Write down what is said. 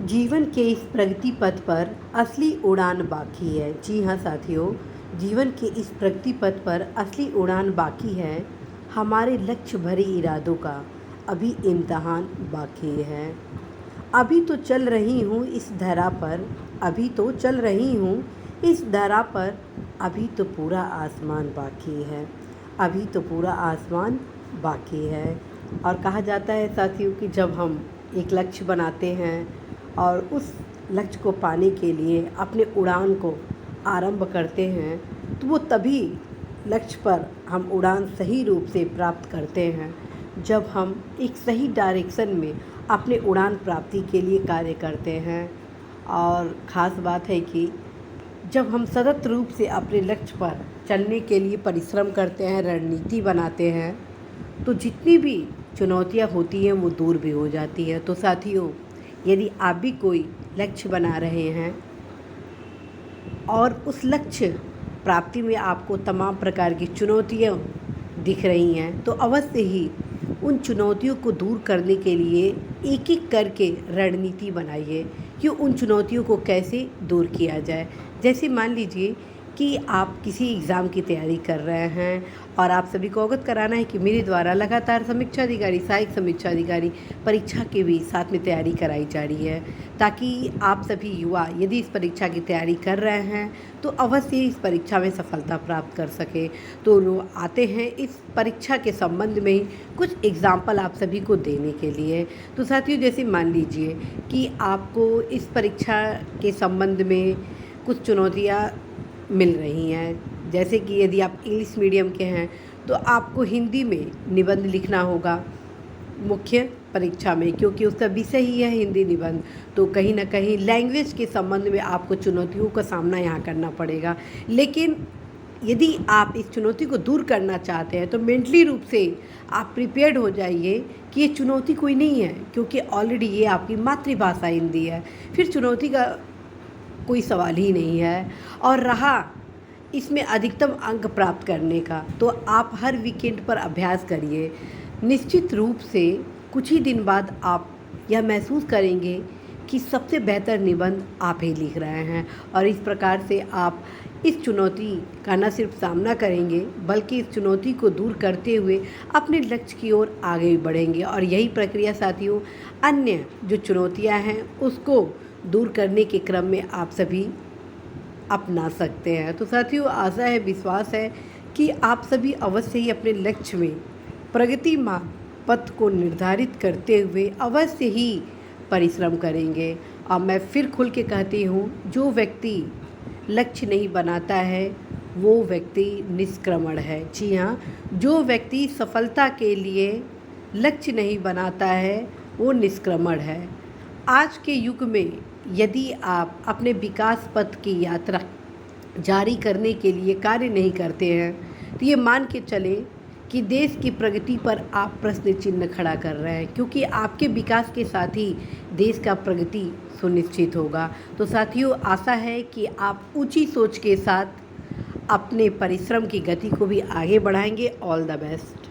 जीवन के इस प्रगति पथ पर असली उड़ान बाकी है। जी हाँ साथियों, जीवन के इस प्रगति पथ पर असली उड़ान बाकी है। हमारे लक्ष्य भरे इरादों का अभी इम्तहान बाकी है। अभी तो चल रही हूँ इस धरा पर, अभी तो चल रही हूँ इस धरा पर, अभी तो पूरा आसमान बाकी है, अभी तो पूरा आसमान बाकी है। और कहा जाता है साथियों कि जब हम एक लक्ष्य बनाते हैं और उस लक्ष्य को पाने के लिए अपने उड़ान को आरंभ करते हैं तो वो तभी लक्ष्य पर हम उड़ान सही रूप से प्राप्त करते हैं जब हम एक सही डायरेक्शन में अपने उड़ान प्राप्ति के लिए कार्य करते हैं। और ख़ास बात है कि जब हम सतत रूप से अपने लक्ष्य पर चलने के लिए परिश्रम करते हैं, रणनीति बनाते हैं, तो जितनी भी चुनौतियां होती हैं वो दूर भी हो जाती है। तो साथियों, यदि आप भी कोई लक्ष्य बना रहे हैं और उस लक्ष्य प्राप्ति में आपको तमाम प्रकार की चुनौतियां दिख रही हैं, तो अवश्य ही उन चुनौतियों को दूर करने के लिए एक एक करके रणनीति बनाइए कि उन चुनौतियों को कैसे दूर किया जाए। जैसे मान लीजिए कि आप किसी एग्ज़ाम की तैयारी कर रहे हैं और आप सभी को अवगत कराना है कि मेरे द्वारा लगातार समीक्षा अधिकारी, सहायक समीक्षा अधिकारी परीक्षा की भी साथ में तैयारी कराई जा रही है, ताकि आप सभी युवा यदि इस परीक्षा की तैयारी कर रहे हैं तो अवश्य इस परीक्षा में सफलता प्राप्त कर सके। तो लोग आते हैं इस परीक्षा के संबंध में ही कुछ एग्जाम्पल आप सभी को देने के लिए। तो साथियों, जैसे मान लीजिए कि आपको इस परीक्षा के संबंध में कुछ चुनौतियाँ मिल रही हैं। जैसे कि यदि आप इंग्लिश मीडियम के हैं तो आपको हिंदी में निबंध लिखना होगा मुख्य परीक्षा में, क्योंकि उसका विषय ही है हिंदी निबंध। तो कहीं ना कहीं लैंग्वेज के संबंध में आपको चुनौतियों का सामना यहाँ करना पड़ेगा। लेकिन यदि आप इस चुनौती को दूर करना चाहते हैं तो मेंटली रूप से आप प्रिपेयर्ड हो जाइए कि ये चुनौती कोई नहीं है, क्योंकि ऑलरेडी ये आपकी मातृभाषा हिंदी है। फिर चुनौती का कोई सवाल ही नहीं है। और रहा इसमें अधिकतम अंक प्राप्त करने का, तो आप हर वीकेंड पर अभ्यास करिए। निश्चित रूप से कुछ ही दिन बाद आप यह महसूस करेंगे कि सबसे बेहतर निबंध आप ही लिख रहे हैं। और इस प्रकार से आप इस चुनौती का न सिर्फ सामना करेंगे बल्कि इस चुनौती को दूर करते हुए अपने लक्ष्य की ओर आगे बढ़ेंगे। और यही प्रक्रिया साथियों अन्य जो चुनौतियां हैं उसको दूर करने के क्रम में आप सभी अपना सकते हैं। तो साथियों, आशा है, विश्वास है कि आप सभी अवश्य ही अपने लक्ष्य में प्रगति मार्ग पथ को निर्धारित करते हुए अवश्य ही परिश्रम करेंगे। और मैं फिर खुल के कहती हूँ, जो व्यक्ति लक्ष्य नहीं बनाता है वो व्यक्ति निष्क्रमण है। जी हाँ, जो व्यक्ति सफलता के लिए लक्ष्य नहीं बनाता है वो निष्क्रमण है। आज के युग में यदि आप अपने विकास पथ की यात्रा जारी करने के लिए कार्य नहीं करते हैं तो ये मान के चलें कि देश की प्रगति पर आप प्रश्न चिन्ह खड़ा कर रहे हैं, क्योंकि आपके विकास के साथ ही देश का प्रगति सुनिश्चित होगा। तो साथियों, आशा है कि आप ऊंची सोच के साथ अपने परिश्रम की गति को भी आगे बढ़ाएंगे। All the best.